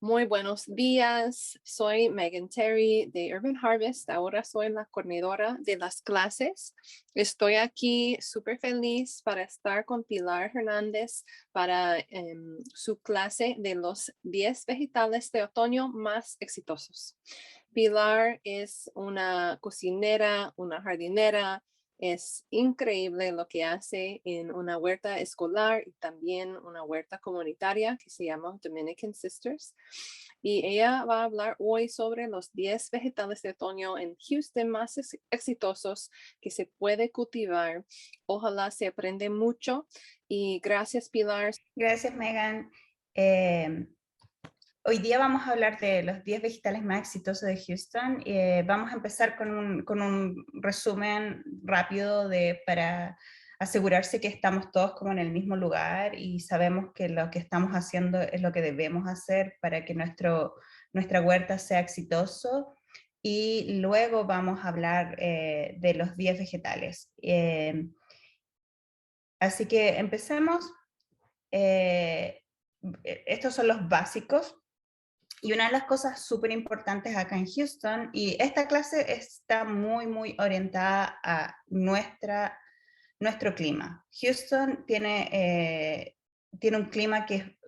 Muy buenos días, soy Megan Terry de Urban Harvest. Ahora soy la coordinadora de las clases. Estoy aquí súper feliz para estar con Pilar Hernández para su clase de los 10 vegetales de otoño más exitosos. Pilar es una cocinera, una jardinera. Es increíble lo que hace en una huerta escolar y también una huerta comunitaria que se llama Dominican Sisters. Y ella va a hablar hoy sobre los 10 vegetales de otoño en Houston más exitosos que se puede cultivar. Ojalá se aprende mucho. Y gracias, Pilar. Gracias, Megan. Eh, Hoy día vamos a hablar de los 10 vegetales más exitosos de Houston. Vamos a empezar con un resumen rápido para asegurarse que estamos todos como en el mismo lugar y sabemos que lo que estamos haciendo es lo que debemos hacer para que nuestra huerta sea exitoso. Y luego vamos a hablar de los 10 vegetales. Así que empecemos. Eh, Estos son los básicos. Y una de las cosas súper importantes acá en Houston, y esta clase está muy orientada a nuestro clima. Houston tiene un clima que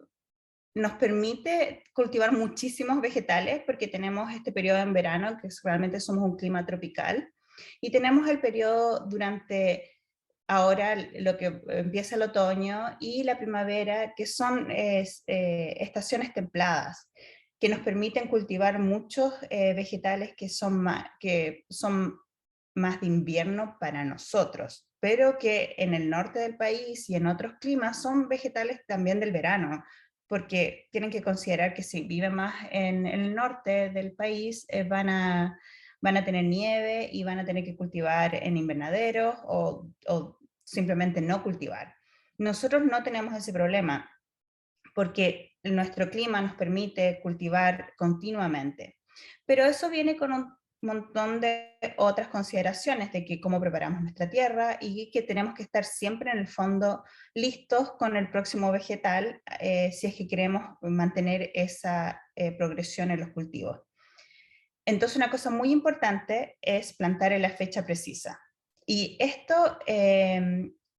nos permite cultivar muchísimos vegetales porque tenemos este periodo en verano, que realmente somos un clima tropical, y tenemos el periodo durante ahora lo que empieza el otoño y la primavera, que son estaciones templadas, que nos permiten cultivar muchos vegetales que son más de invierno para nosotros, pero que en el norte del país y en otros climas son vegetales también del verano, porque tienen que considerar que si viven más en el norte del país, van a tener nieve y van a tener que cultivar en invernaderos o simplemente no cultivar. Nosotros no tenemos ese problema porque nuestro clima nos permite cultivar continuamente. Pero eso viene con un montón de otras consideraciones de que cómo preparamos nuestra tierra y que tenemos que estar siempre en el fondo listos con el próximo vegetal si es que queremos mantener esa progresión en los cultivos. Entonces una cosa muy importante es plantar en la fecha precisa. Y esto,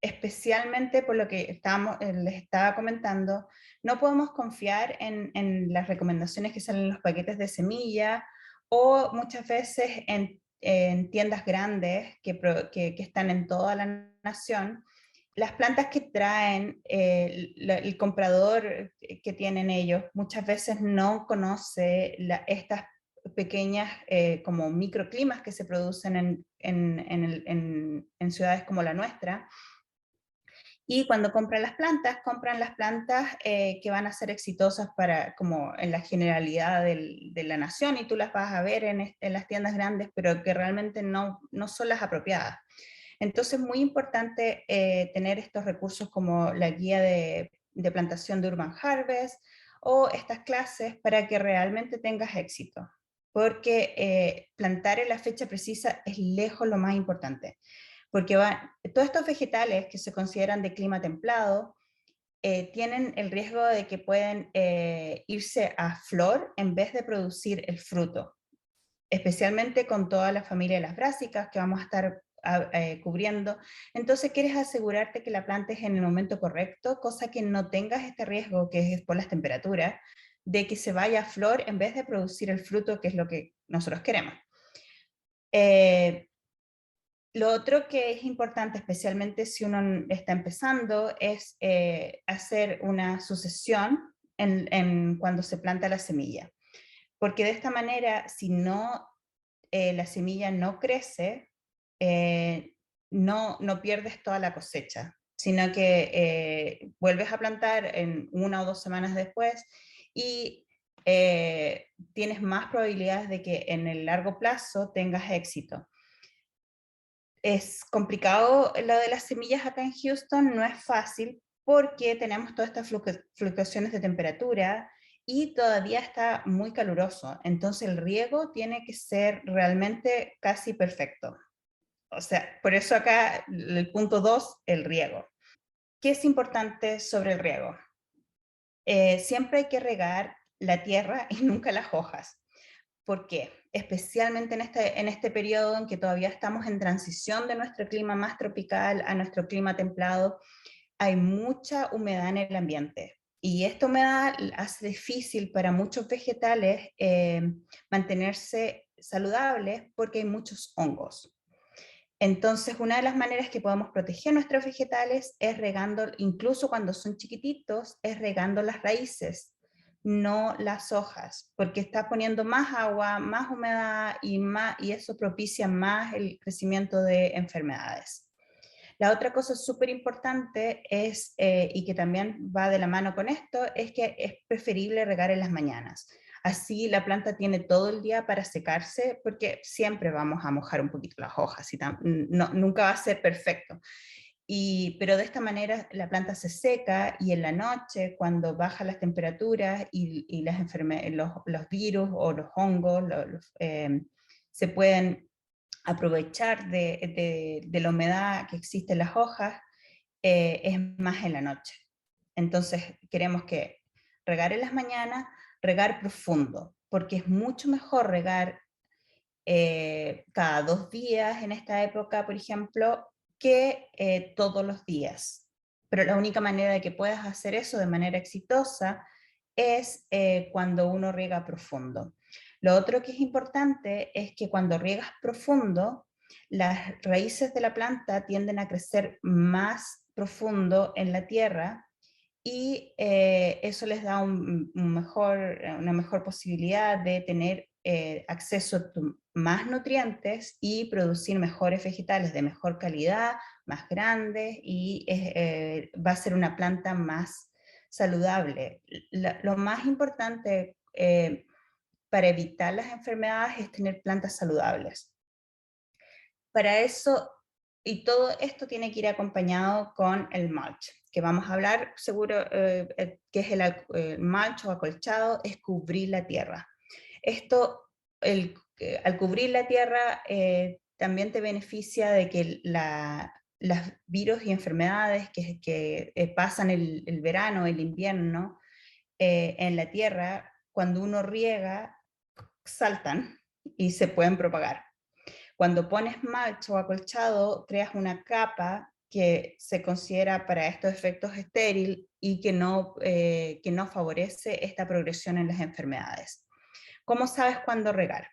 especialmente por lo que les estaba comentando, no podemos confiar en las recomendaciones que salen en los paquetes de semilla o muchas veces en tiendas grandes que están en toda la nación. Las plantas que traen el comprador que tienen ellos muchas veces no conoce estas pequeñas como microclimas que se producen en ciudades como la nuestra. Y cuando compran las plantas que van a ser exitosas como en la generalidad de la nación, y tú las vas a ver en las tiendas grandes, pero que realmente no son las apropiadas. Entonces es muy importante tener estos recursos como la guía de plantación de Urban Harvest o estas clases para que realmente tengas éxito, porque plantar en la fecha precisa es lejos lo más importante, porque todos estos vegetales que se consideran de clima templado tienen el riesgo de que pueden irse a flor en vez de producir el fruto, especialmente con toda la familia de las brásicas que vamos a estar cubriendo. Entonces quieres asegurarte que la plantes en el momento correcto, cosa que no tengas este riesgo, que es por las temperaturas, de que se vaya a flor en vez de producir el fruto, que es lo que nosotros queremos. Lo otro que es importante, especialmente si uno está empezando, es hacer una sucesión cuando se planta la semilla. Porque de esta manera, si no, la semilla no crece, no pierdes toda la cosecha, sino que vuelves a plantar en 1 o 2 semanas después y tienes más probabilidades de que en el largo plazo tengas éxito. Es complicado lo de las semillas acá en Houston, no es fácil porque tenemos todas estas fluctuaciones de temperatura y todavía está muy caluroso, entonces el riego tiene que ser realmente casi perfecto. O sea, por eso acá el punto 2, el riego. ¿Qué es importante sobre el riego? Siempre hay que regar la tierra y nunca las hojas. ¿Por qué? Especialmente en este periodo en que todavía estamos en transición de nuestro clima más tropical a nuestro clima templado, hay mucha humedad en el ambiente. Y esta humedad hace difícil para muchos vegetales mantenerse saludables porque hay muchos hongos. Entonces, una de las maneras que podemos proteger nuestros vegetales es regando, incluso cuando son chiquititos, es regando las raíces, no las hojas, porque está poniendo más agua, más humedad y eso propicia más el crecimiento de enfermedades. La otra cosa súper importante es, y que también va de la mano con esto, es que es preferible regar en las mañanas. Así la planta tiene todo el día para secarse, porque siempre vamos a mojar un poquito las hojas, y nunca va a ser perfecto. Pero de esta manera la planta se seca y en la noche, cuando bajan las temperaturas y los virus o los hongos se pueden aprovechar de la humedad que existe en las hojas, es más en la noche. Entonces queremos que regar en las mañanas, regar profundo, porque es mucho mejor regar cada 2 días en esta época, por ejemplo, que todos los días. Pero la única manera de que puedas hacer eso de manera exitosa es cuando uno riega profundo. Lo otro que es importante es que cuando riegas profundo, las raíces de la planta tienden a crecer más profundo en la tierra y eso les da una mejor posibilidad de tener acceso a más nutrientes y producir mejores vegetales de mejor calidad, más grandes, y va a ser una planta más saludable. Lo más importante para evitar las enfermedades es tener plantas saludables. Para eso, y todo esto tiene que ir acompañado con el mulch, que vamos a hablar seguro, que es el mulch o acolchado, es cubrir la tierra. Esto, al cubrir la tierra, también te beneficia de que las virus y enfermedades que pasan el verano, el invierno, en la tierra, cuando uno riega, saltan y se pueden propagar. Cuando pones mulch o acolchado, creas una capa que se considera para estos efectos estéril y que no favorece esta progresión en las enfermedades. ¿Cómo sabes cuándo regar?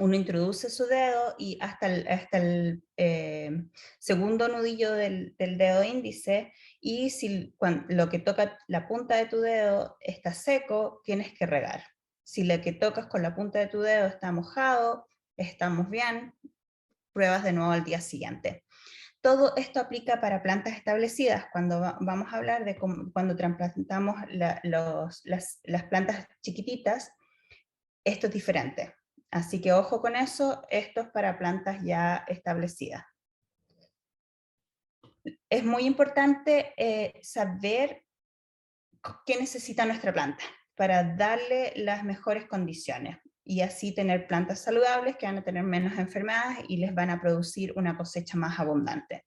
Uno introduce su dedo y hasta el segundo nudillo del dedo índice, y si lo que toca la punta de tu dedo está seco, tienes que regar. Si lo que tocas con la punta de tu dedo está mojado, estamos bien, pruebas de nuevo al día siguiente. Todo esto aplica para plantas establecidas. Cuando vamos a hablar de cuando trasplantamos las plantas chiquititas, esto es diferente. Así que ojo con eso, esto es para plantas ya establecidas. Es muy importante saber qué necesita nuestra planta para darle las mejores condiciones y así tener plantas saludables que van a tener menos enfermedades y les van a producir una cosecha más abundante.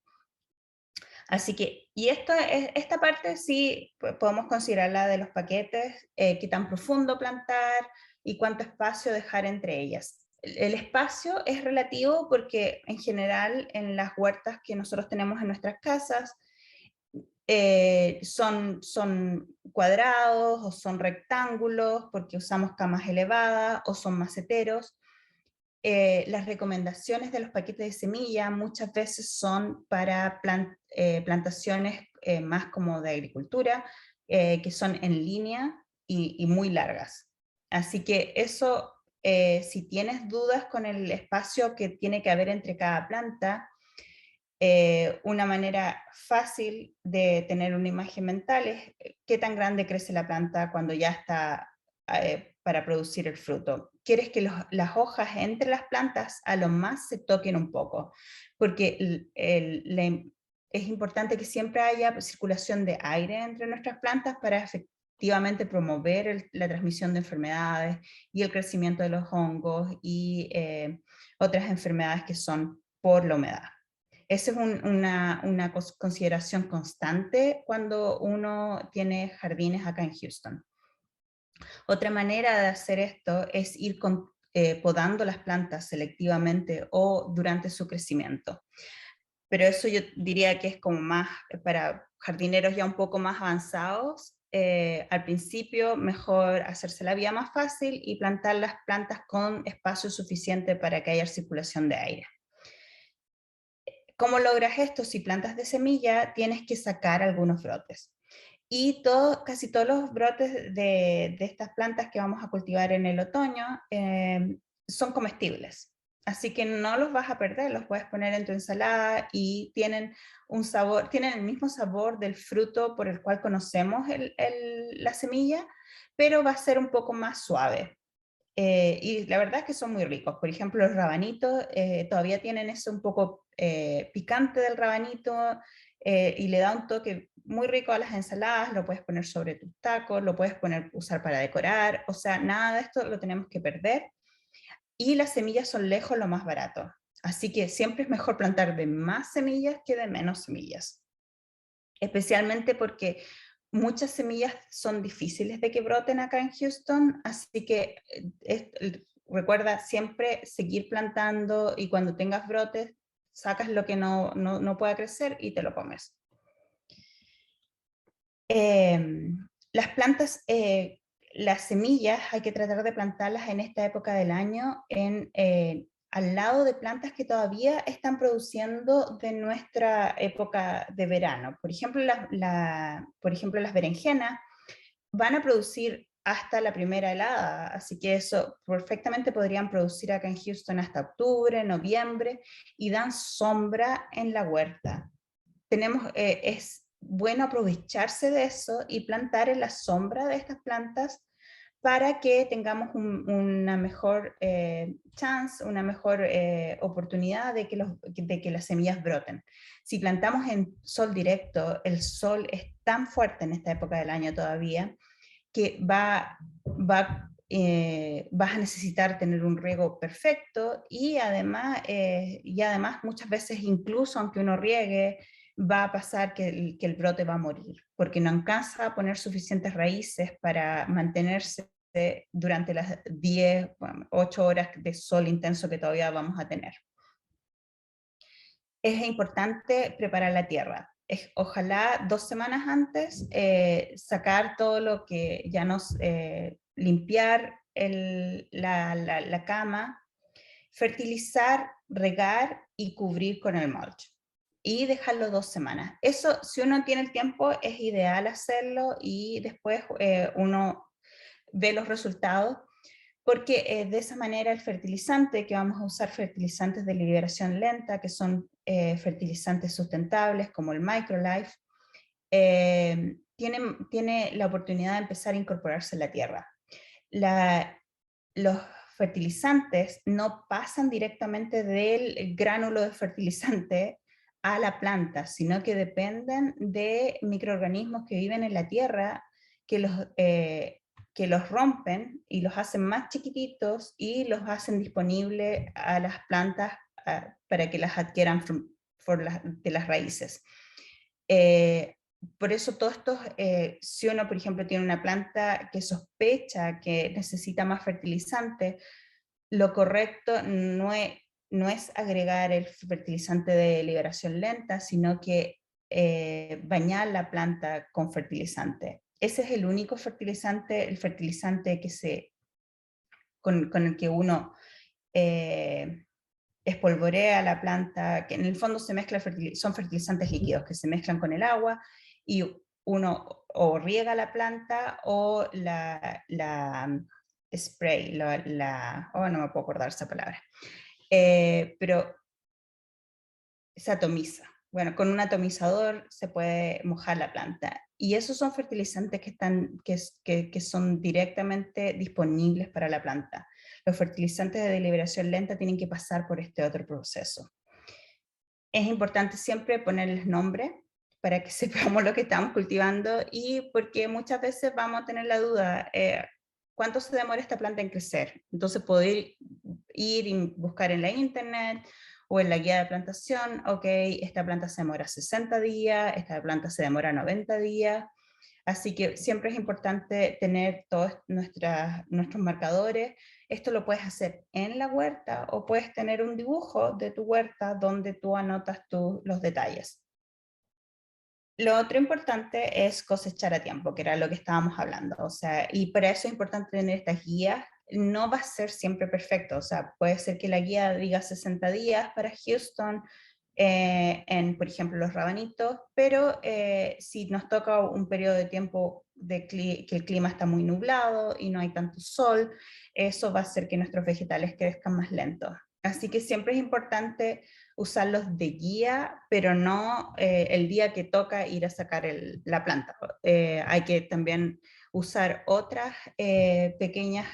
Así que, y esta parte sí podemos considerarla de los paquetes, qué tan profundo plantar y cuánto espacio dejar entre ellas. El espacio es relativo porque en general en las huertas que nosotros tenemos en nuestras casas son cuadrados o son rectángulos porque usamos camas elevadas o son maceteros. Las recomendaciones de los paquetes de semilla muchas veces son para plantaciones más como de agricultura, que son en línea y muy largas. Así que eso, si tienes dudas con el espacio que tiene que haber entre cada planta, una manera fácil de tener una imagen mental es qué tan grande crece la planta cuando ya está para producir el fruto. Quieres que las hojas entre las plantas a lo más se toquen un poco, porque es importante que siempre haya circulación de aire entre nuestras plantas para efectivamente promover la transmisión de enfermedades y el crecimiento de los hongos y otras enfermedades que son por la humedad. Esa es una consideración constante cuando uno tiene jardines acá en Houston. Otra manera de hacer esto es ir podando las plantas selectivamente o durante su crecimiento. Pero eso yo diría que es como más para jardineros ya un poco más avanzados. Al principio mejor hacerse la vida más fácil y plantar las plantas con espacio suficiente para que haya circulación de aire. ¿Cómo logras esto? Si plantas de semilla, tienes que sacar algunos brotes. Y casi todos los brotes de estas plantas que vamos a cultivar en el otoño son comestibles. Así que no los vas a perder, los puedes poner en tu ensalada y tienen un sabor, tienen el mismo sabor del fruto por el cual conocemos la semilla, pero va a ser un poco más suave. Y la verdad es que son muy ricos. Por ejemplo, los rabanitos todavía tienen eso un poco picante del rabanito y le da un toque muy rico a las ensaladas. Lo puedes poner sobre tus tacos, lo puedes usar para decorar. O sea, nada de esto lo tenemos que perder. Y las semillas son lejos lo más barato. Así que siempre es mejor plantar de más semillas que de menos semillas. Especialmente porque muchas semillas son difíciles de que broten acá en Houston, así que recuerda siempre seguir plantando y cuando tengas brotes, sacas lo que no pueda crecer y te lo comes. Las plantas, las semillas hay que tratar de plantarlas en esta época del año al lado de plantas que todavía están produciendo de nuestra época de verano. Por ejemplo, por ejemplo, las berenjenas van a producir hasta la primera helada, así que eso perfectamente podrían producir acá en Houston hasta octubre, noviembre, y dan sombra en la huerta. Es bueno aprovecharse de eso y plantar en la sombra de estas plantas para que tengamos una mejor chance, una mejor oportunidad de que las semillas broten. Si plantamos en sol directo, el sol es tan fuerte en esta época del año todavía que vas a necesitar tener un riego perfecto y además muchas veces incluso aunque uno riegue, va a pasar que el brote va a morir, porque no alcanza a poner suficientes raíces para mantenerse durante las 8 horas de sol intenso que todavía vamos a tener. Es importante preparar la tierra. Ojalá 2 semanas antes sacar todo lo que ya limpiar la cama, fertilizar, regar y cubrir con el mulch. Y dejarlo 2 semanas. Eso, si uno tiene el tiempo, es ideal hacerlo y después uno ve los resultados, porque de esa manera el fertilizante, que vamos a usar fertilizantes de liberación lenta, que son fertilizantes sustentables como el Microlife, tiene la oportunidad de empezar a incorporarse en la tierra. Los fertilizantes no pasan directamente del gránulo de fertilizante a la planta, sino que dependen de microorganismos que viven en la tierra, que los rompen y los hacen más chiquititos y los hacen disponibles a las plantas para que las adquieran de las raíces. Por eso todo esto, si uno, por ejemplo, tiene una planta que sospecha que necesita más fertilizante, lo correcto no es agregar el fertilizante de liberación lenta, sino que bañar la planta con fertilizante. Ese es el único fertilizante, el fertilizante con el que uno espolvorea la planta, que en el fondo se mezcla, son fertilizantes líquidos que se mezclan con el agua y uno o riega la planta o la spray, no me puedo acordar esa palabra, pero se atomiza. Bueno, con un atomizador se puede mojar la planta. Y esos son fertilizantes que son directamente disponibles para la planta. Los fertilizantes de deliberación lenta tienen que pasar por este otro proceso. Es importante siempre ponerles nombre para que sepamos lo que estamos cultivando y porque muchas veces vamos a tener la duda, ¿cuánto se demora esta planta en crecer? Entonces poder ir y buscar en la internet o en la guía de plantación, ok, esta planta se demora 60 días, esta planta se demora 90 días, Así que siempre es importante tener todos nuestros marcadores. Esto lo puedes hacer en la huerta o puedes tener un dibujo de tu huerta donde tú anotas los detalles. Lo otro importante es cosechar a tiempo, que era lo que estábamos hablando. O sea, y para eso es importante tener estas guías. No va a ser siempre perfecto. O sea, puede ser que la guía diga 60 días para Houston, por ejemplo, los rabanitos, pero si nos toca un periodo de tiempo que el clima está muy nublado y no hay tanto sol, eso va a hacer que nuestros vegetales crezcan más lentos. Así que siempre es importante usarlos de guía, pero no el día que toca ir a sacar la planta. Hay que también usar otras pequeñas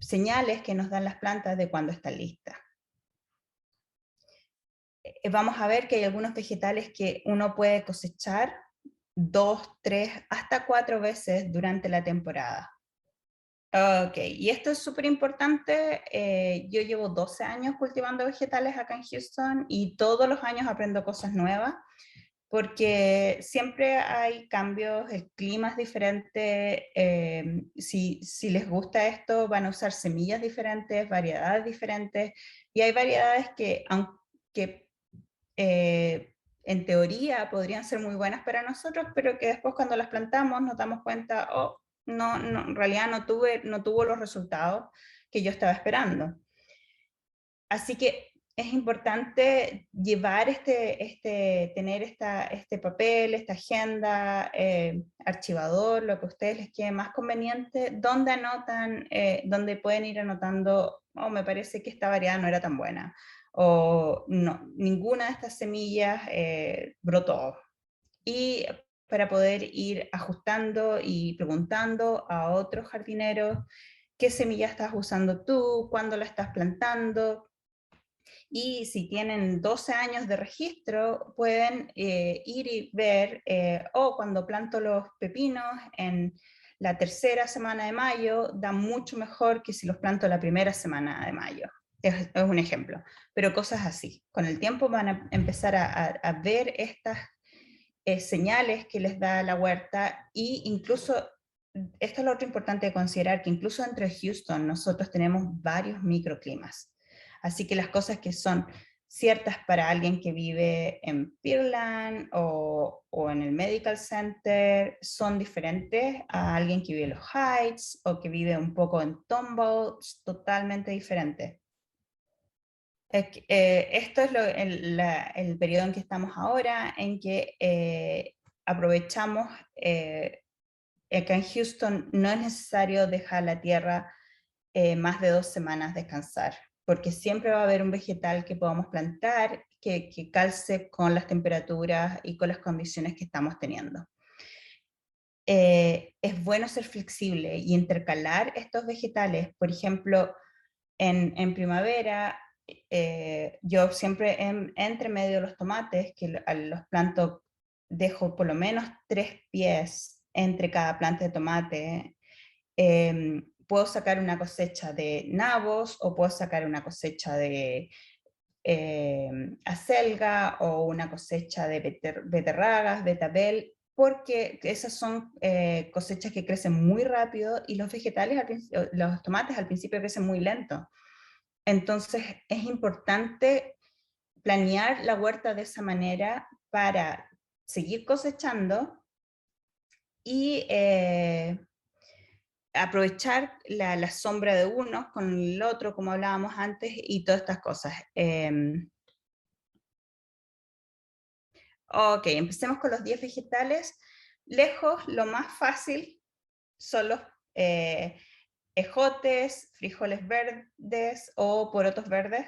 señales que nos dan las plantas de cuando están listas. Vamos a ver que hay algunos vegetales que uno puede cosechar 2, 3, hasta 4 veces durante la temporada. Ok, y esto es súper importante. Yo llevo 12 años cultivando vegetales acá en Houston y todos los años aprendo cosas nuevas porque siempre hay cambios, el clima es diferente. Si les gusta esto, van a usar semillas diferentes, variedades diferentes, y hay variedades que, aunque en teoría podrían ser muy buenas para nosotros, pero que después cuando las plantamos nos damos cuenta, oh, no, en realidad no tuvo los resultados que yo estaba esperando. Así que es importante llevar tener este papel, esta agenda, archivador, lo que a ustedes les quede más conveniente, donde anotan, donde pueden ir anotando, oh, me parece que esta variedad no era tan buena, o no, ninguna de estas semillas brotó. Y para poder ir ajustando y preguntando a otros jardineros qué semilla estás usando tú, cuándo la estás plantando, y si tienen 12 años de registro, pueden ir y ver, cuando planto los pepinos en la tercera semana de mayo, da mucho mejor que si los planto la primera semana de mayo. Es un ejemplo, pero cosas así. Con el tiempo van a empezar a ver estas señales que les da la huerta, y incluso, esto es lo otro importante de considerar, que incluso dentro de Houston nosotros tenemos varios microclimas. Así que las cosas que son ciertas para alguien que vive en Pearland o en el Medical Center son diferentes a alguien que vive en los Heights o que vive un poco en Tomball, totalmente diferente. Esto es el periodo en que estamos ahora, en que aprovechamos, acá en Houston no es necesario dejar la tierra más de 2 semanas descansar, porque siempre va a haber un vegetal que podamos plantar que calce con las temperaturas y con las condiciones que estamos teniendo. Es bueno ser flexible y intercalar estos vegetales. Por ejemplo, en primavera, yo siempre entre medio de los tomates, que los planto, dejo por lo menos 3 pies entre cada planta de tomate. Puedo sacar una cosecha de nabos o puedo sacar una cosecha de acelga o una cosecha de beterragas, betabel, porque esas son cosechas que crecen muy rápido y los vegetales, los tomates al principio crecen muy lento. Entonces es importante planear la huerta de esa manera para seguir cosechando y aprovechar la sombra de unos con el otro, como hablábamos antes, y todas estas cosas. Ok, empecemos con los 10 vegetales. Lejos, lo más fácil son los ejotes, frijoles verdes o porotos verdes.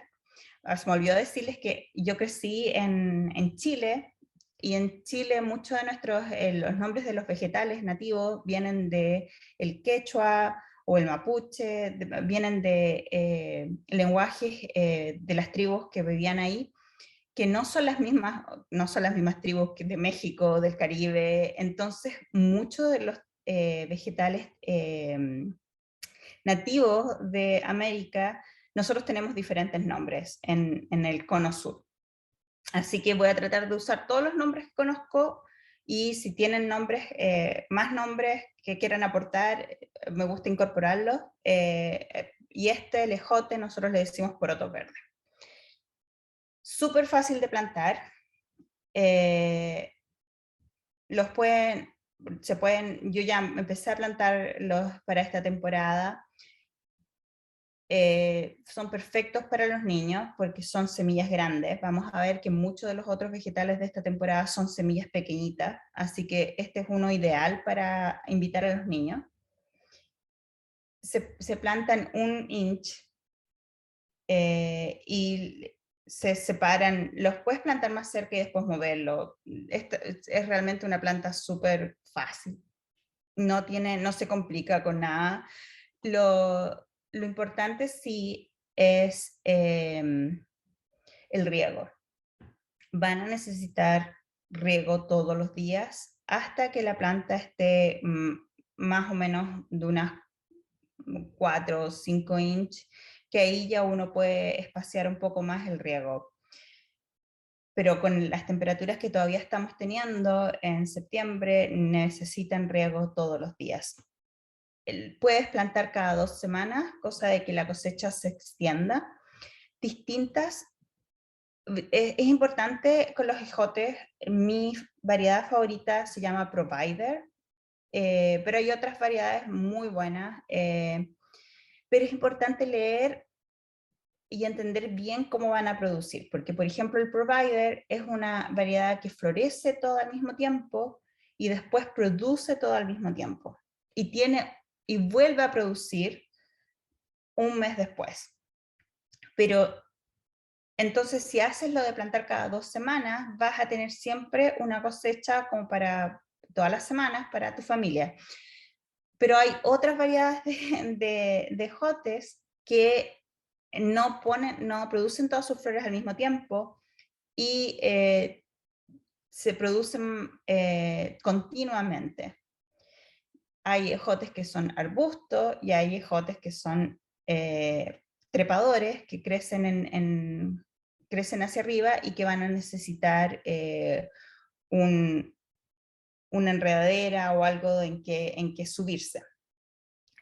Se me olvidó decirles que yo crecí en Chile, y en Chile muchos de los nombres de los vegetales nativos vienen de el quechua o el mapuche, vienen de lenguajes de las tribus que vivían ahí, que no son las mismas tribus que de México, del Caribe. Entonces muchos de los vegetales nativos de América, nosotros tenemos diferentes nombres en el cono sur. Así que voy a tratar de usar todos los nombres que conozco Y si tienen nombres, más nombres que quieran aportar, me gusta incorporarlos. Y el ejote, nosotros le decimos poroto verde. Súper fácil de plantar. Yo ya empecé a plantarlos para esta temporada. Son perfectos para los niños porque son semillas grandes. Vamos a ver que muchos de los otros vegetales de esta temporada son semillas pequeñitas, así que este es uno ideal para invitar a los niños. Se plantan 1 inch y se separan, los puedes plantar más cerca y después moverlo. Esta es realmente una planta súper fácil, no se complica con nada. Lo importante sí es el riego. Van a necesitar riego todos los días hasta que la planta esté más o menos de unas 4 o 5 inch, que ahí ya uno puede espaciar un poco más el riego. Pero con las temperaturas que todavía estamos teniendo en septiembre, necesitan riego todos los días. Puedes plantar cada 2 semanas, cosa de que la cosecha se extienda. Distintas, es importante con los ejotes, mi variedad favorita se llama Provider, pero hay otras variedades muy buenas, pero es importante leer y entender bien cómo van a producir, porque por ejemplo el Provider es una variedad que florece todo al mismo tiempo y después produce todo al mismo tiempo, y vuelve a producir un mes después. Pero entonces si haces lo de plantar cada 2 semanas, vas a tener siempre una cosecha como para todas las semanas para tu familia. Pero hay otras variedades de jotes que no producen todas sus flores al mismo tiempo y se producen continuamente. Hay ejotes que son arbustos y hay ejotes que son trepadores, que crecen hacia arriba y que van a necesitar una enredadera o algo en que subirse.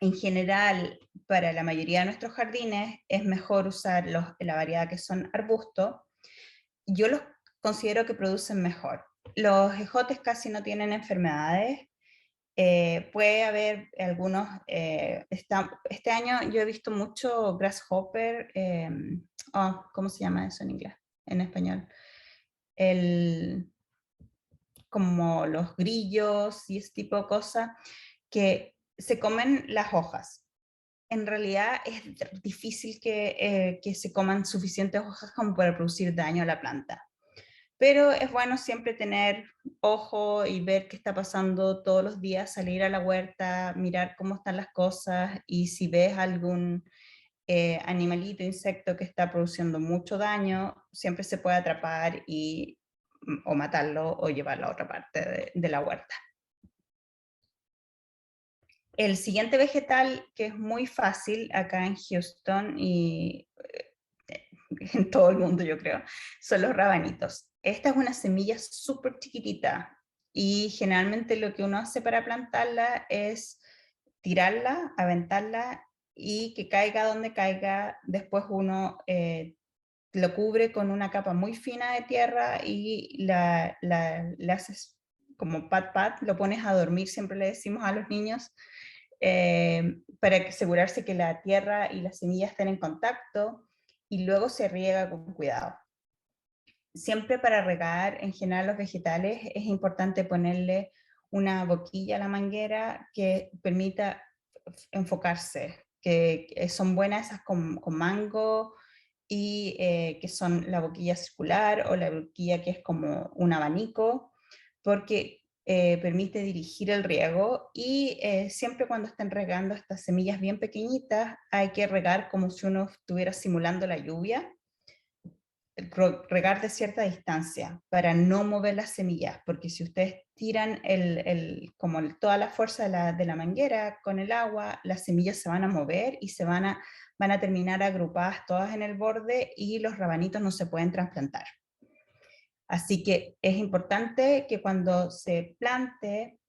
En general, para la mayoría de nuestros jardines es mejor usar la variedad que son arbustos. Yo los considero que producen mejor. Los ejotes casi no tienen enfermedades. Puede haber algunos, este año yo he visto mucho grasshopper, ¿cómo se llama eso en inglés? En español. Como los grillos y ese tipo de cosas que se comen las hojas. En realidad es difícil que se coman suficientes hojas como para producir daño a la planta. Pero es bueno siempre tener ojo y ver qué está pasando todos los días, salir a la huerta, mirar cómo están las cosas, y si ves algún animalito, insecto que está produciendo mucho daño, siempre se puede atrapar o matarlo o llevarlo a otra parte de la huerta. El siguiente vegetal, que es muy fácil acá en Houston y en todo el mundo yo creo, son los rabanitos. Esta es una semilla súper chiquitita y generalmente lo que uno hace para plantarla es tirarla, aventarla y que caiga donde caiga. Después uno lo cubre con una capa muy fina de tierra y le haces como pat, lo pones a dormir, siempre le decimos a los niños, para asegurarse que la tierra y las semillas estén en contacto, y luego se riega con cuidado. Siempre para regar en general los vegetales es importante ponerle una boquilla a la manguera que permita enfocarse, que son buenas esas con mango, y que son la boquilla circular o la boquilla que es como un abanico, porque permite dirigir el riego, y siempre cuando estén regando estas semillas bien pequeñitas hay que regar como si uno estuviera simulando la lluvia, regar de cierta distancia para no mover las semillas, porque si ustedes tiran toda la fuerza de la manguera con el agua, las semillas se van a mover y van a terminar agrupadas todas en el borde y los rabanitos no se pueden trasplantar. Así que es importante que cuando se plante,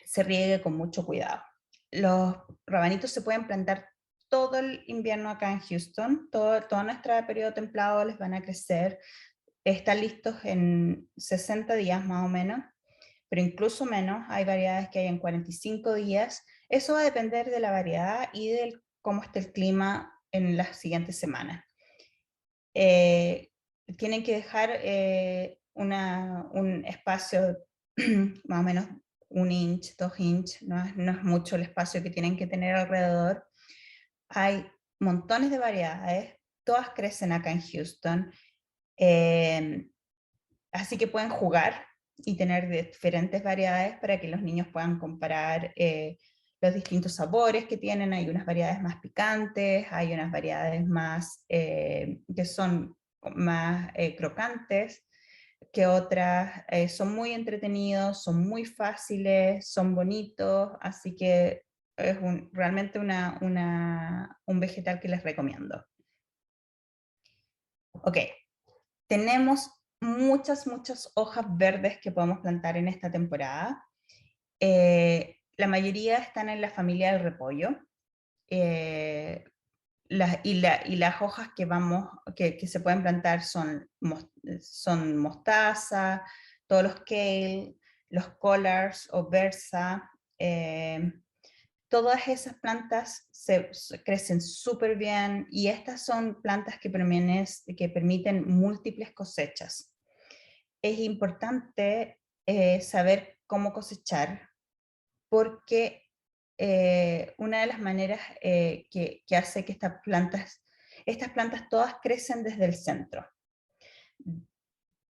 se riegue con mucho cuidado. Los rabanitos se pueden plantar todo el invierno acá en Houston, todo nuestro periodo templado les van a crecer, están listos en 60 días más o menos, pero incluso menos, hay variedades que hay en 45 días, eso va a depender de la variedad y de cómo esté el clima en las siguientes semanas. Tienen que dejar un espacio más o menos 1 inch, 2 inch, no es mucho el espacio que tienen que tener alrededor. Hay montones de variedades, todas crecen acá en Houston, así que pueden jugar y tener diferentes variedades para que los niños puedan comparar los distintos sabores que tienen. Hay unas variedades más picantes, hay unas variedades más que son más crocantes que otras, son muy entretenidos, son muy fáciles, son bonitos, así que es realmente un vegetal que les recomiendo. Ok, tenemos muchas hojas verdes que podemos plantar en esta temporada. La mayoría están en la familia del repollo. Y las hojas que se pueden plantar son mostaza, todos los kale, los collards o versa. Todas esas plantas crecen súper bien y estas son plantas que permiten múltiples cosechas. Es importante saber cómo cosechar porque una de las maneras que hace que estas plantas todas crecen desde el centro.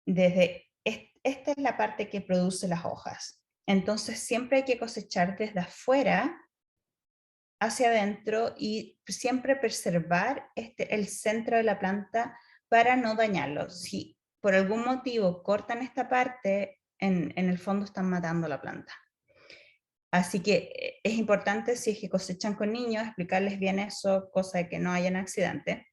Esta es la parte que produce las hojas. Entonces siempre hay que cosechar desde afuera hacia adentro y siempre preservar el centro de la planta para no dañarlo. Si por algún motivo cortan esta parte, en el fondo están matando la planta. Así que es importante, si es que cosechan con niños, explicarles bien eso, cosa de que no hayan accidente.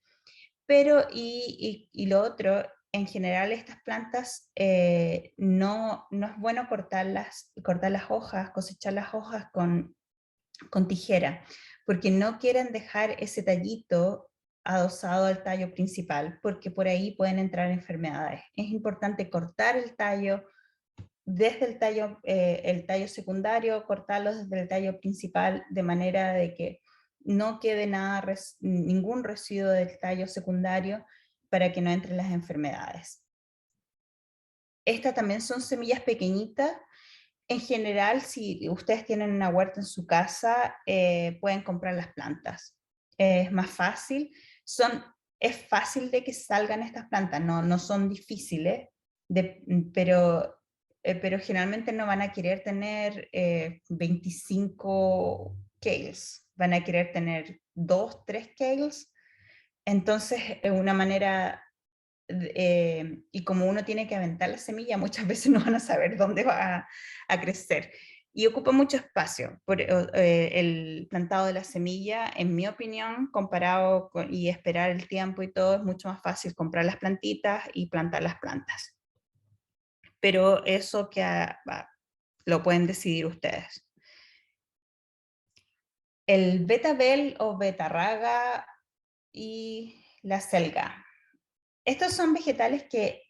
Pero, y lo otro, en general estas plantas no es bueno cortar las hojas, cosechar las hojas con tijera, porque no quieren dejar ese tallito adosado al tallo principal, porque por ahí pueden entrar enfermedades. Es importante cortar el tallo desde el tallo secundario, cortarlo desde el tallo principal, de manera de que no quede ningún residuo del tallo secundario para que no entren las enfermedades. Estas también son semillas pequeñitas. En general, si ustedes tienen una huerta en su casa, pueden comprar las plantas. Es más fácil. Es fácil de que salgan estas plantas, no son difíciles, pero generalmente no van a querer tener 25 kales, van a querer tener 2, 3 kales. Entonces, una manera y como uno tiene que aventar la semilla, muchas veces no van a saber dónde va a crecer. Y ocupa mucho espacio. El plantado de la semilla, en mi opinión, comparado y esperar el tiempo y todo, es mucho más fácil comprar las plantitas y plantar las plantas. Pero eso lo pueden decidir ustedes. El betabel o betarraga y la selga. Estos son vegetales que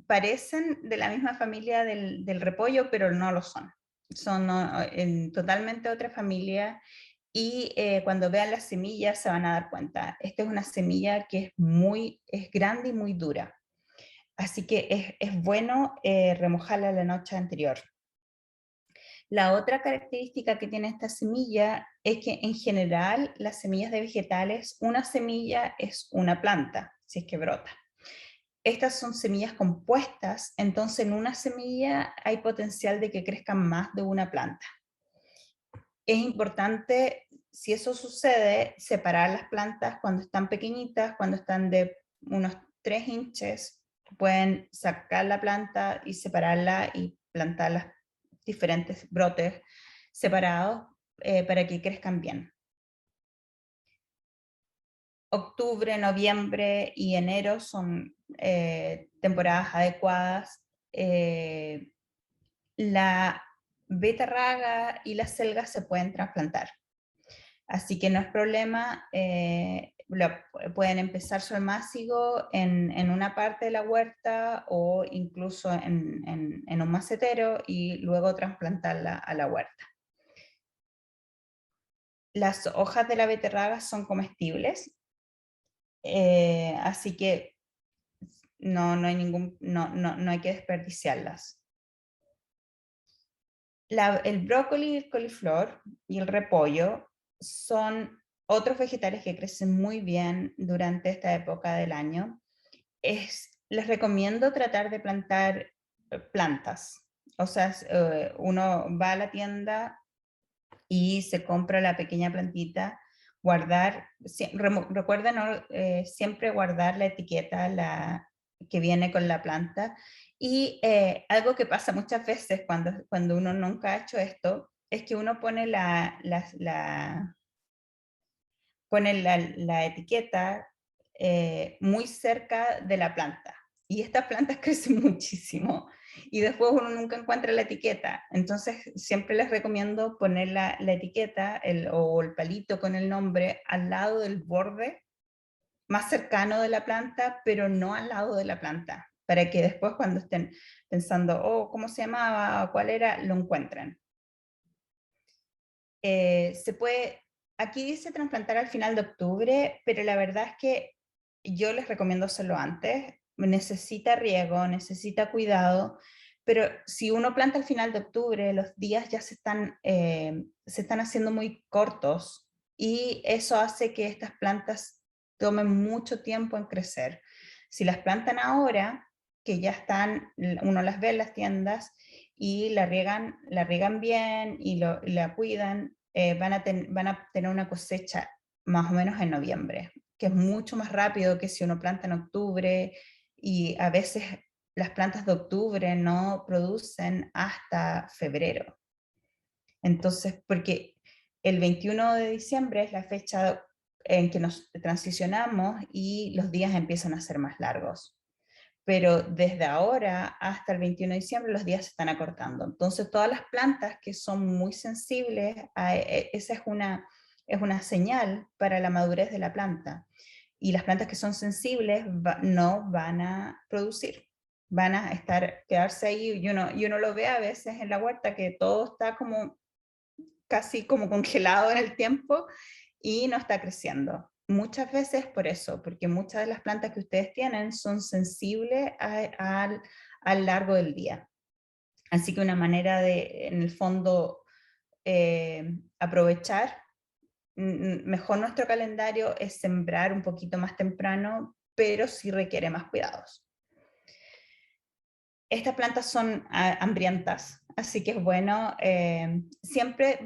parecen de la misma familia del repollo, pero no lo son. Son totalmente otra familia y cuando vean las semillas se van a dar cuenta. Esta es una semilla que es grande y muy dura. Así que es bueno remojarla la noche anterior. La otra característica que tiene esta semilla es que en general las semillas de vegetales, una semilla es una planta, si es que brota. Estas son semillas compuestas, entonces en una semilla hay potencial de que crezcan más de una planta. Es importante, si eso sucede, separar las plantas cuando están pequeñitas, cuando están de unos 3 inches, pueden sacar la planta y separarla y plantar las diferentes brotes separados para que crezcan bien. octubre, noviembre y enero son temporadas adecuadas. La beterraga y la selga se pueden trasplantar. Así que no es problema, pueden empezar su almácigo en una parte de la huerta o incluso en un macetero y luego trasplantarla a la huerta. Las hojas de la beterraga son comestibles, así que no hay que desperdiciarlas. El brócoli, el coliflor y el repollo son otros vegetales que crecen muy bien durante esta época del año. Les recomiendo tratar de plantar plantas. O sea, uno va a la tienda y se compra la pequeña plantita, recuerden siempre guardar la etiqueta que viene con la planta. Y algo que pasa muchas veces cuando uno nunca ha hecho esto, es que uno pone la etiqueta muy cerca de la planta. Y estas plantas crecen muchísimo. Y después uno nunca encuentra la etiqueta. Entonces siempre les recomiendo poner la etiqueta o el palito con el nombre al lado del borde más cercano de la planta, pero no al lado de la planta, para que después cuando estén pensando, oh, ¿cómo se llamaba? ¿Cuál era? Lo encuentren. Aquí dice trasplantar al final de octubre, pero la verdad es que yo les recomiendo hacerlo antes. Necesita riego, necesita cuidado, pero si uno planta al final de octubre, los días ya se están haciendo muy cortos y eso hace que estas plantas tomen mucho tiempo en crecer. Si las plantan ahora, que ya están, uno las ve en las tiendas, y la riegan bien y la cuidan, van a tener una cosecha más o menos en noviembre, que es mucho más rápido que si uno planta en octubre, y a veces las plantas de octubre no producen hasta febrero. Entonces, porque el 21 de diciembre es la fecha en que nos transicionamos y los días empiezan a ser más largos, pero desde ahora hasta el 21 de diciembre los días se están acortando. Entonces, todas las plantas que son muy sensibles, esa es una señal para la madurez de la planta. Y las plantas que son sensibles no van a producir, van a quedarse ahí, y uno lo ve a veces en la huerta, que todo está como casi como congelado en el tiempo y no está creciendo. Muchas veces por eso, porque muchas de las plantas que ustedes tienen son sensibles al largo del día. Así que una manera de, en el fondo, aprovechar mejor nuestro calendario es sembrar un poquito más temprano, pero sí requiere más cuidados. Estas plantas son hambrientas, así que es bueno, siempre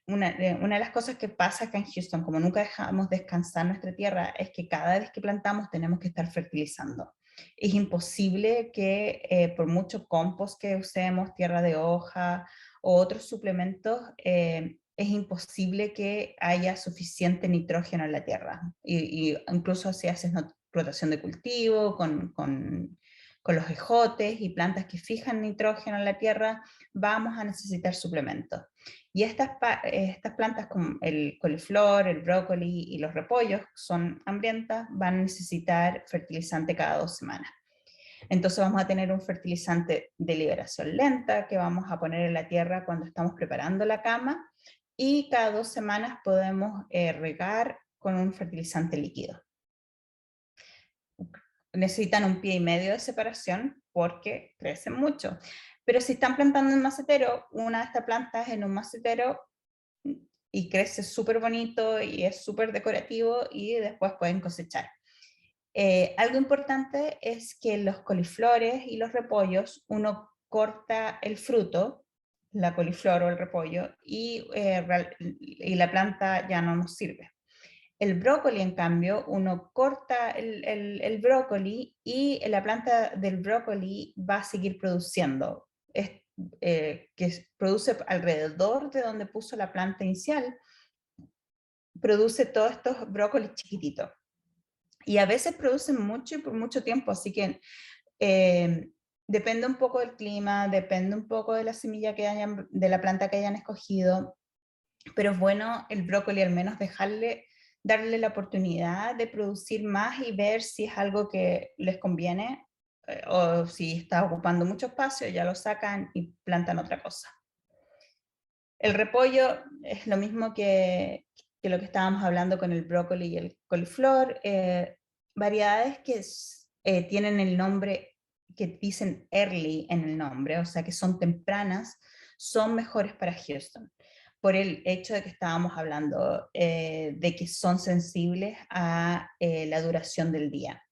una de las cosas que pasa acá en Houston, como nunca dejamos descansar nuestra tierra, es que cada vez que plantamos tenemos que estar fertilizando. Es imposible que por mucho compost que usemos, tierra de hoja o otros suplementos, es imposible que haya suficiente nitrógeno en la tierra. Y incluso si haces rotación de cultivo con los ejotes y plantas que fijan nitrógeno en la tierra, vamos a necesitar suplementos. Y estas plantas como el coliflor, el brócoli y los repollos, son hambrientas, van a necesitar fertilizante cada 2 semanas. Entonces vamos a tener un fertilizante de liberación lenta que vamos a poner en la tierra cuando estamos preparando la cama, y cada 2 semanas podemos regar con un fertilizante líquido. Necesitan 1,5 pies de separación porque crecen mucho. Pero si están plantando en macetero, una de estas plantas en un macetero y crece súper bonito y es súper decorativo, y después pueden cosechar. Algo importante es que los coliflores y los repollos, uno corta el fruto, la coliflor o el repollo, y la planta ya no nos sirve. El brócoli, en cambio, uno corta el brócoli y la planta del brócoli va a seguir produciendo, que produce alrededor de donde puso la planta inicial, produce todos estos brócolis chiquititos. Y a veces producen mucho y por mucho tiempo, así que depende un poco del clima, depende un poco de la semilla de la planta que hayan escogido, pero es bueno el brócoli al menos darle la oportunidad de producir más y ver si es algo que les conviene, o si está ocupando mucho espacio, ya lo sacan y plantan otra cosa. El repollo es lo mismo que lo que estábamos hablando con el brócoli y el coliflor, variedades que tienen el nombre, que dicen early en el nombre, o sea que son tempranas, son mejores para Houston, por el hecho de que estábamos hablando de que son sensibles a la duración del día.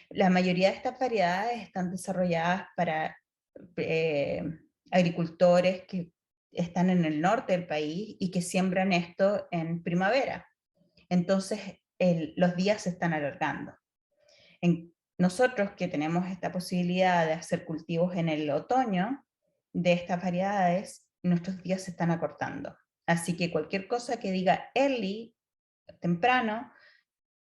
La mayoría de estas variedades están desarrolladas para eh, agricultores que están en el norte del país y que siembran esto en primavera. Entonces, los días se están alargando. Nosotros que tenemos esta posibilidad de hacer cultivos en el otoño de estas variedades, nuestros días se están acortando. Así que cualquier cosa que diga early, temprano,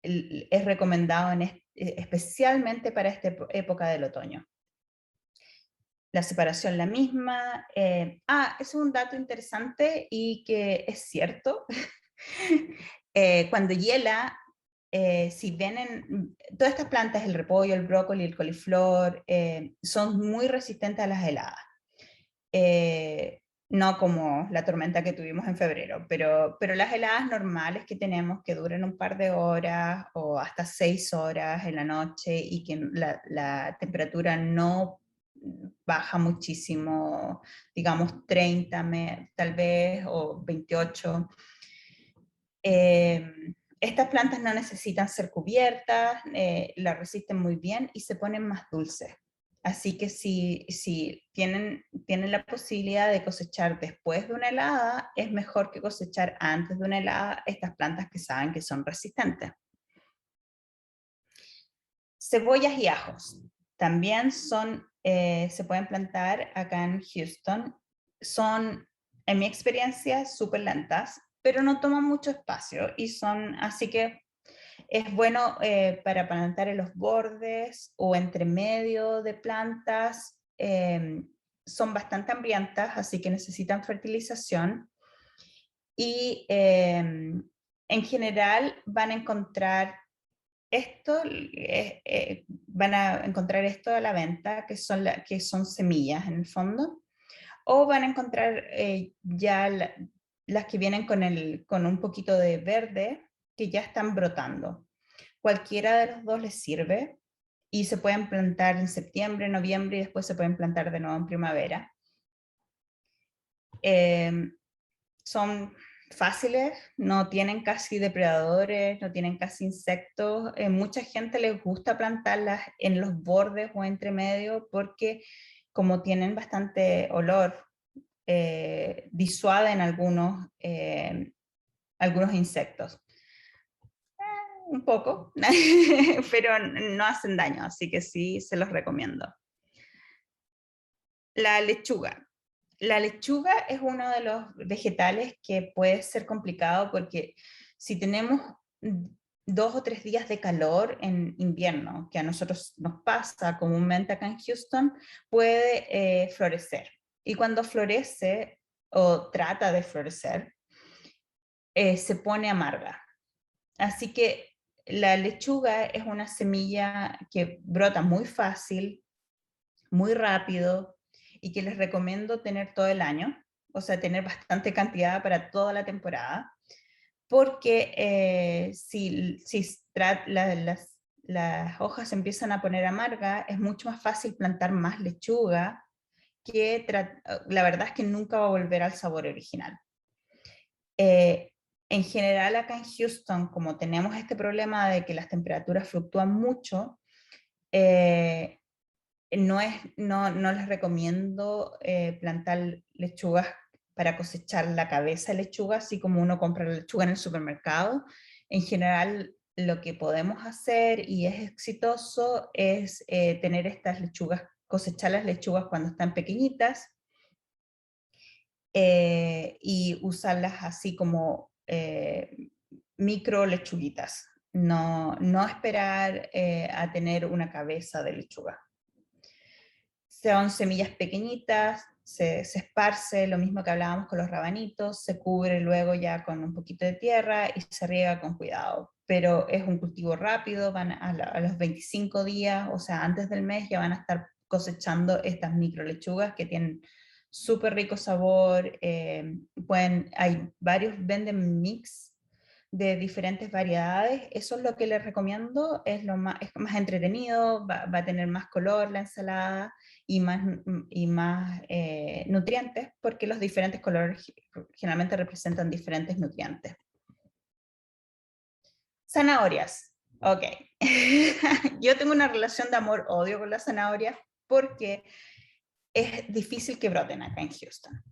es recomendado especialmente para esta época del otoño. La separación la misma. Es un dato interesante y que es cierto. Cuando hiela, si ven todas estas plantas, el repollo, el brócoli, el coliflor, son muy resistentes a las heladas. No como la tormenta que tuvimos en febrero, pero las heladas normales que tenemos, que duran un par de horas o hasta 6 horas en la noche y que la temperatura no baja muchísimo, digamos 30 tal vez, o 28. Estas plantas no necesitan ser cubiertas, la resisten muy bien y se ponen más dulces. Así que si tienen la posibilidad de cosechar después de una helada, es mejor que cosechar antes de una helada estas plantas que saben que son resistentes. Cebollas y ajos también se pueden plantar acá en Houston. Son, en mi experiencia, súper lentas, pero no toman mucho espacio y así que es bueno para plantar en los bordes o entre medio de plantas. Son bastante hambrientas, así que necesitan fertilización. Y en general van a encontrar esto a la venta, que son semillas en el fondo, o van a encontrar ya las que vienen con un poquito de verde, que ya están brotando. Cualquiera de los dos les sirve y se pueden plantar en septiembre, noviembre y después se pueden plantar de nuevo en primavera. Son fáciles, no tienen casi depredadores, no tienen casi insectos. Mucha gente les gusta plantarlas en los bordes o entre medio porque como tienen bastante olor, disuaden algunos insectos. Un poco, pero no hacen daño, así que sí se los recomiendo. La lechuga. La lechuga es uno de los vegetales que puede ser complicado porque si tenemos 2 o 3 días de calor en invierno, que a nosotros nos pasa comúnmente acá en Houston, puede florecer. Y cuando florece o trata de florecer, se pone amarga. Así que la lechuga es una semilla que brota muy fácil, muy rápido y que les recomiendo tener todo el año, o sea, tener bastante cantidad para toda la temporada, porque las hojas se empiezan a poner amargas, es mucho más fácil plantar más lechuga, que la verdad es que nunca va a volver al sabor original. En general acá en Houston, como tenemos este problema de que las temperaturas fluctúan mucho, no les recomiendo plantar lechugas para cosechar la cabeza de lechuga, así como uno compra la lechuga en el supermercado. En general, lo que podemos hacer, y es exitoso, es tener estas lechugas, cosechar las lechugas cuando están pequeñitas, y usarlas así como micro lechuguitas, no esperar a tener una cabeza de lechuga. Son semillas pequeñitas, se esparce, lo mismo que hablábamos con los rabanitos, se cubre luego ya con un poquito de tierra y se riega con cuidado. Pero es un cultivo rápido, van a los 25 días, o sea, antes del mes ya van a estar cosechando estas micro lechugas que tienen súper rico sabor. Hay varios, venden mix de diferentes variedades. Eso es lo que les recomiendo, es más entretenido, va a tener más color la ensalada y más nutrientes, porque los diferentes colores generalmente representan diferentes nutrientes. Zanahorias. Ok. Yo tengo una relación de amor-odio con las zanahorias porque es difícil que broten acá en Houston.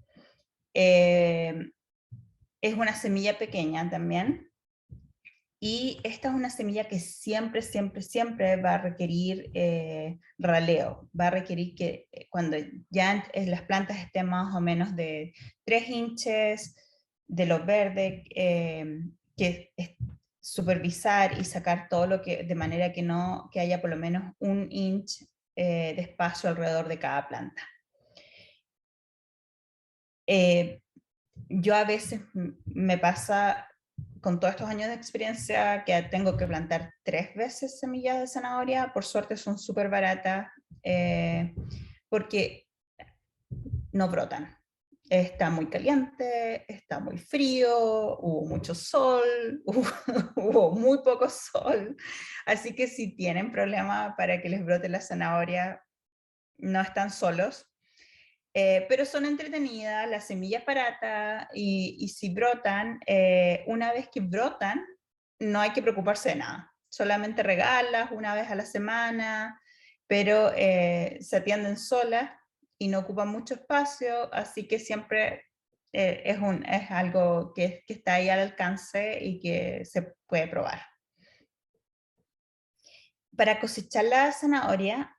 Es una semilla pequeña también. Y esta es una semilla que siempre, siempre, siempre va a requerir raleo. Va a requerir que cuando ya las plantas estén más o menos de 3 inches de lo verde, que supervisar y sacar todo lo que, de manera que haya por lo menos 1 inch de espacio alrededor de cada planta. Yo a veces me pasa con todos estos años de experiencia que tengo que plantar 3 veces semillas de zanahoria. Por suerte son súper baratas porque no brotan. Está muy caliente, está muy frío, hubo mucho sol, hubo muy poco sol. Así que si tienen problema para que les brote la zanahoria, no están solos. Pero son entretenidas, las semillas baratas y si brotan, una vez que brotan, no hay que preocuparse de nada. Solamente regalas una vez a la semana, pero se atienden solas y no ocupan mucho espacio, así que siempre es algo que está ahí al alcance y que se puede probar. Para cosechar la zanahoria,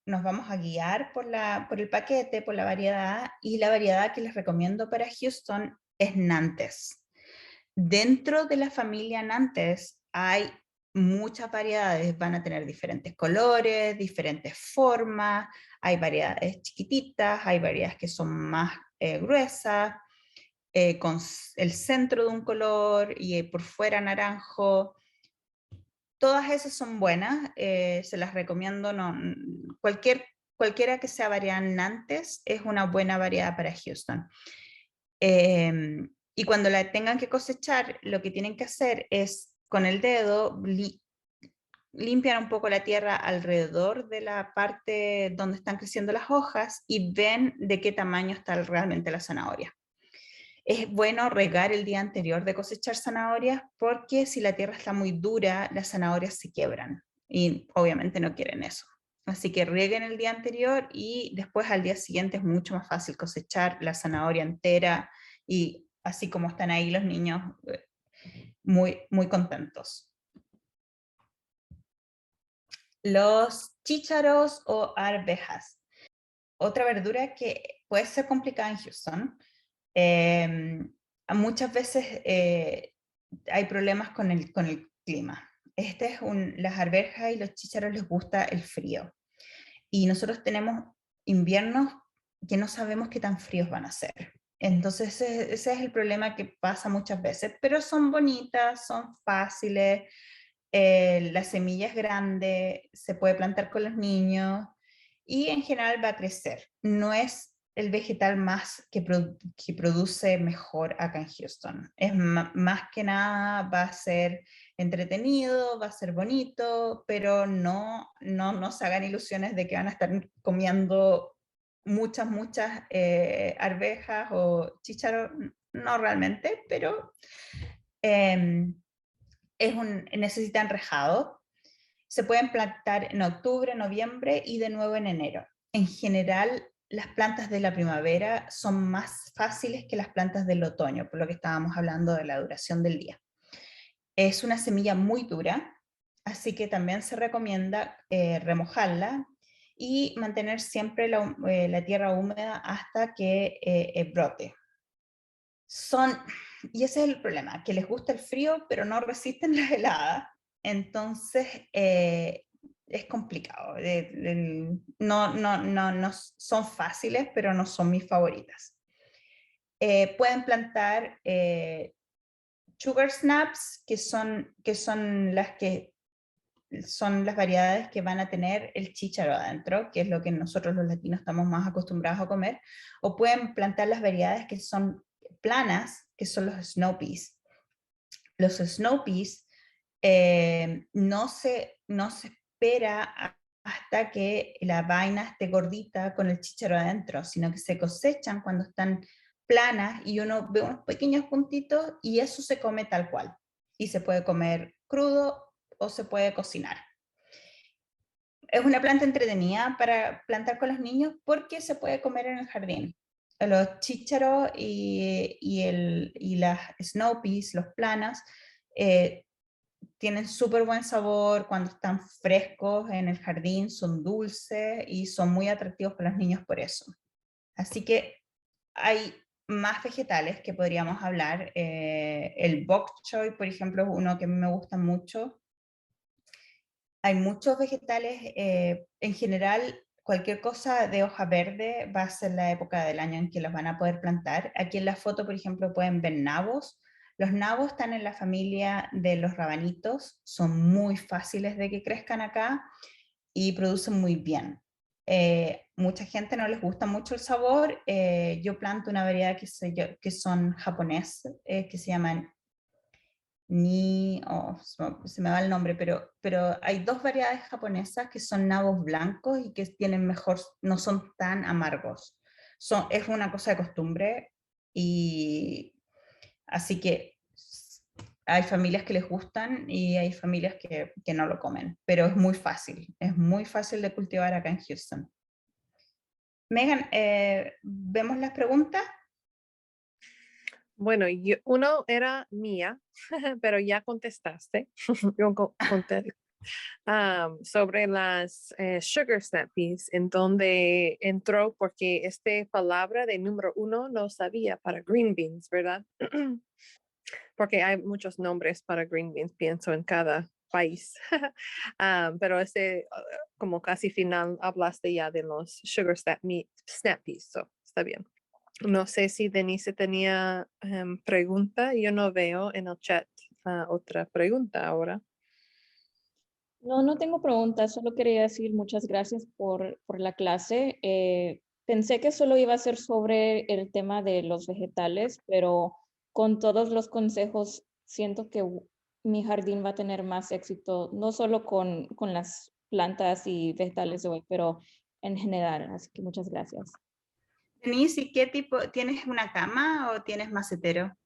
nos vamos a guiar por el paquete, por la variedad, y la variedad que les recomiendo para Houston es Nantes. Dentro de la familia Nantes hay muchas variedades, van a tener diferentes colores, diferentes formas, hay variedades chiquititas, hay variedades que son más gruesas, con el centro de un color y por fuera naranjo. Todas esas son buenas, se las recomiendo. Cualquiera que sea variedad Nantes es una buena variedad para Houston. Y cuando la tengan que cosechar, lo que tienen que hacer es con el dedo limpiar un poco la tierra alrededor de la parte donde están creciendo las hojas y ven de qué tamaño está realmente la zanahoria. Es bueno regar el día anterior de cosechar zanahorias porque si la tierra está muy dura, las zanahorias se quiebran y obviamente no quieren eso. Así que rieguen el día anterior y después al día siguiente es mucho más fácil cosechar la zanahoria entera y así como están ahí los niños muy, muy contentos. Los chícharos o arvejas. Otra verdura que puede ser complicada en Houston. Muchas veces hay problemas con el clima. Las arvejas y los chícharos les gusta el frío. Y nosotros tenemos inviernos que no sabemos qué tan fríos van a ser. Entonces ese es el problema que pasa muchas veces, pero son bonitas, son fáciles, la semilla es grande, se puede plantar con los niños y en general va a crecer. No es el vegetal más que produce mejor acá en Houston. Es más que nada va a ser entretenido, va a ser bonito, pero no se hagan ilusiones de que van a estar comiendo muchas arvejas o chícharos, no realmente, pero necesitan rejado. Se pueden plantar en octubre, noviembre y de nuevo en enero. En general, las plantas de la primavera son más fáciles que las plantas del otoño, por lo que estábamos hablando de la duración del día. Es una semilla muy dura, así que también se recomienda remojarla y mantener siempre la tierra húmeda hasta que brote. y ese es el problema, que les gusta el frío, pero no resisten las heladas. Entonces, es complicado. No son fáciles, pero no son mis favoritas. Pueden plantar sugar snaps, que son las variedades que van a tener el chícharo adentro, que es lo que nosotros los latinos estamos más acostumbrados a comer, o pueden plantar las variedades que son planas, que son los snow peas. Los snow peas no se espera hasta que la vaina esté gordita con el chícharo adentro, sino que se cosechan cuando están planas y uno ve unos pequeños puntitos y eso se come tal cual. Y se puede comer crudo o se puede cocinar. Es una planta entretenida para plantar con los niños porque se puede comer en el jardín. Los chícharos y las snow peas, los planas, tienen súper buen sabor cuando están frescos en el jardín, son dulces y son muy atractivos para los niños por eso. Así que hay más vegetales que podríamos hablar. El bok choy, por ejemplo, es uno que me gusta mucho. Hay muchos vegetales, en general, cualquier cosa de hoja verde va a ser la época del año en que los van a poder plantar. Aquí en la foto, por ejemplo, pueden ver nabos. Los nabos están en la familia de los rabanitos, son muy fáciles de que crezcan acá y producen muy bien. Mucha gente no les gusta mucho el sabor. Yo planto una variedad que son japonés, que se llaman se me va el nombre, pero hay dos variedades japonesas que son nabos blancos y que tienen no son tan amargos. Es una cosa de costumbre y así que hay familias que les gustan y hay familias que no lo comen, pero es muy fácil de cultivar acá en Houston. Megan, ¿vemos las preguntas? Bueno, uno era mía, pero ya contestaste. Yo sobre las sugar snap peas, en donde entró porque esta palabra de número 1 no sabía para green beans, ¿verdad? Porque hay muchos nombres para green beans, pienso, en cada país. Pero como casi final, hablaste ya de los sugar snap peas, so está bien. No sé si Denise tenía pregunta. Yo no veo en el chat otra pregunta ahora. No, no tengo preguntas, solo quería decir muchas gracias por la clase. Pensé que solo iba a ser sobre el tema de los vegetales, pero con todos los consejos siento que mi jardín va a tener más éxito, no solo con las plantas y vegetales de hoy, pero en general. Así que muchas gracias. Denise, ¿y qué tipo? ¿Tienes una cama o tienes macetero?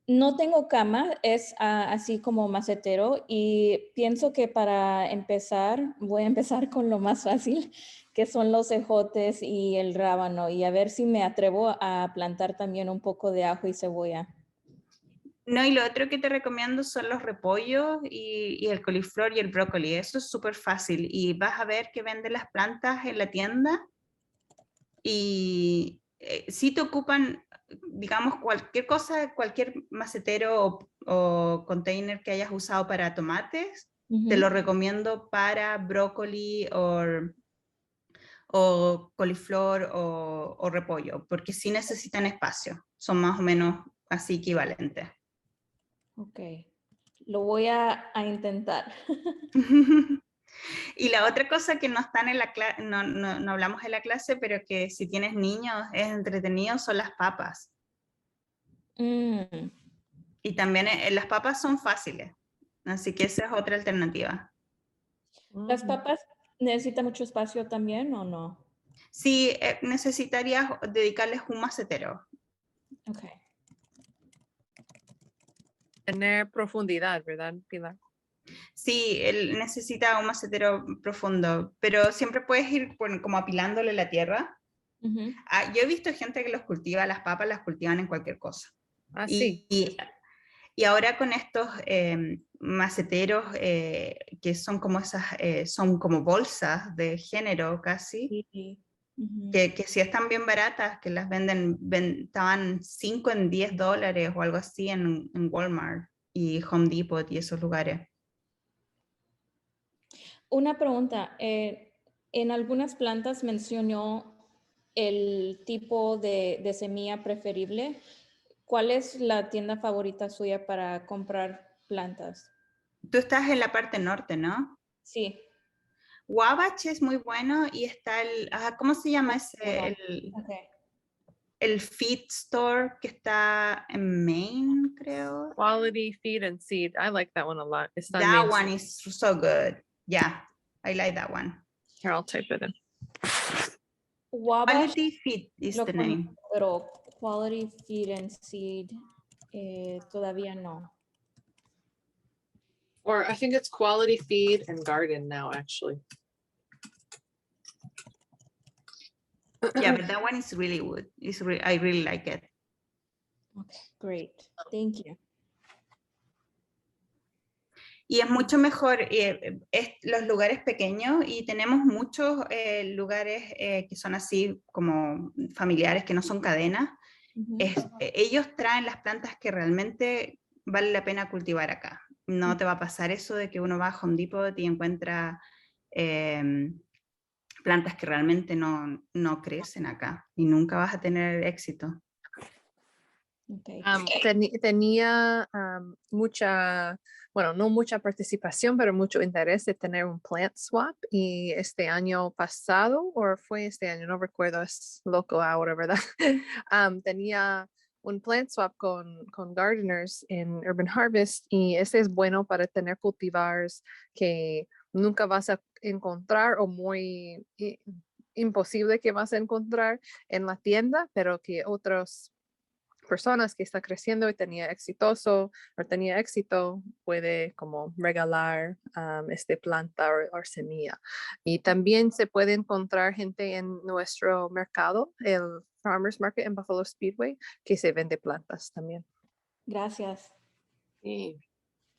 No tengo cama, es así como macetero y pienso que para empezar, voy a empezar con lo más fácil, que son los ejotes y el rábano, y a ver si me atrevo a plantar también un poco de ajo y cebolla. No, y lo otro que te recomiendo son los repollos y el coliflor y el brócoli. Eso es súper fácil y vas a ver que venden las plantas en la tienda y si te ocupan, digamos, cualquier cosa, cualquier macetero o container que hayas usado para tomates, te lo recomiendo para brócoli o coliflor o repollo, porque sí necesitan espacio, son más o menos así equivalentes. Ok, lo voy a intentar. Y la otra cosa que no están en la clase, no hablamos en la clase, pero que si tienes niños es entretenido, son las papas. Mm. Y también las papas son fáciles, así que esa es otra alternativa. ¿Las papas necesitan mucho espacio también o no? Sí, necesitarías dedicarles un macetero. Ok. Tener profundidad, ¿verdad, Pilar? Sí, él necesita un macetero profundo, pero siempre puedes ir como apilándole la tierra. Yo he visto gente que los cultiva, las papas las cultivan en cualquier cosa. Sí. Y ahora con estos maceteros que son como son como bolsas de género casi, Sí. Ujú. que sí están bien baratas, que las estaban 5 en $10 o algo así en Walmart y Home Depot y esos lugares. Una pregunta, en algunas plantas mencionó el tipo de semilla preferible. ¿Cuál es la tienda favorita suya para comprar plantas? Tú estás en la parte norte, ¿no? Sí. Wabash es muy bueno y está ¿cómo se llama ese? Bueno, ok. El Feed Store que está en Maine, creo. Quality Feed and Seed. I like that one a lot. Está en That Main one Street. is so good. Yeah, I like that one. Here, I'll type it in. Wabash Quality Feed is lo the conozco, name. pero Quality Feed and Seed todavía no. Or I think it's Quality Feed and Garden now, actually. Yeah, but that one is really good. I really like it. Okay, great. Thank you. Y es mucho mejor los lugares pequeños y tenemos muchos lugares que son así como familiares, que no son cadenas. Ujú. Ellos traen las plantas que realmente vale la pena cultivar acá. No te va a pasar eso de que uno va a Home Depot y encuentra plantas que realmente no crecen acá y nunca vas a tener éxito. Okay. Tenía mucha, bueno, no mucha participación, pero mucho interés de tener un plant swap. Y este año pasado, o fue este año, no recuerdo, es loco ahora, ¿verdad? Tenía un plant swap con gardeners en Urban Harvest y ese es bueno para tener cultivars que nunca vas a encontrar o muy imposible que vas a encontrar en la tienda, pero que otros personas que está creciendo y tenía éxito puede como regalar este planta o semilla. Y también se puede encontrar gente en nuestro mercado, el Farmers Market en Buffalo Speedway, que se vende plantas también. Gracias. Sí.